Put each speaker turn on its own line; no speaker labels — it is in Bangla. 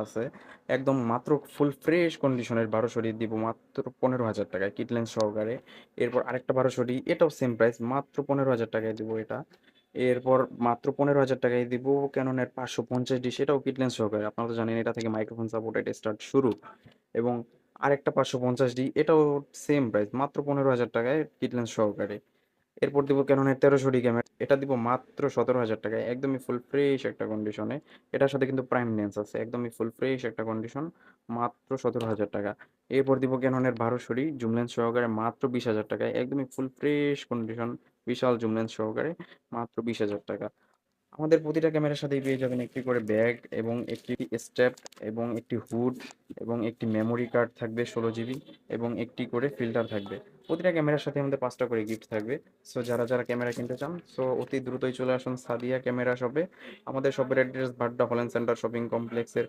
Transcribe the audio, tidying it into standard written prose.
আছে একদম মাত্র ফুল ফ্রেশ কন্ডিশনের 1200 দিব মাত্র 15,000 টাকায় কিট লেন্স সহকারে। এরপর আরেকটা 1200 এটাও সেম প্রাইস, মাত্র 15,000 টাকায় দিব এটা। এরপর মাত্র 15,000 টাকায় দিব ক্যাননের 550 সেটাও কিট লেন্স সহকারে। আপনারা তো জানেন এটা থেকে মাইক্রোফোন সাপোর্ট এটা স্টার্ট শুরু। এবং আরেকটা 550 এটাও সেম প্রাইস, মাত্র 15,000 টাকায় কিট লেন্স সহকারে। এরপর দিব ক্যাননের 1300 ক্যামেরা, এটা দিব মাত্র 17,000 টাকায়, একদমই ফুল ফ্রেশ একটা কন্ডিশনে। এটার সাথে কিন্তু প্রাইম লেন্স আছে, একদমই ফুল ফ্রেশ একটা কন্ডিশন, মাত্র 17,000 টাকা। এরপর দিব ক্যাননের 1200 জুম লেন্স সহকারে মাত্র 20,000 টাকায়, একদমই ফুল ফ্রেশ কন্ডিশন, বিশাল জুম লেন্স সহকারে মাত্র 20,000 টাকা। আমাদের প্রতিটা ক্যামেরার সাথেই পেয়ে যাবেন একটি করে ব্যাগ এবং একটি স্ট্র্যাপ এবং একটি হুড এবং একটি মেমোরি কার্ড থাকবে 16 জিবি এবং একটি করে ফিল্টার থাকবে। প্রতিটা ক্যামেরার সাথে আমাদের 5টা করে গিফট থাকবে। সো যারা যারা ক্যামেরা কিনতে চান, সো অতি দ্রুতই চলে আসুন সাদিয়া ক্যামেরা শপে। আমাদের শপের অ্যাড্রেস ভাড্ডা হল্যান্ড সেন্টার শপিং কমপ্লেক্সের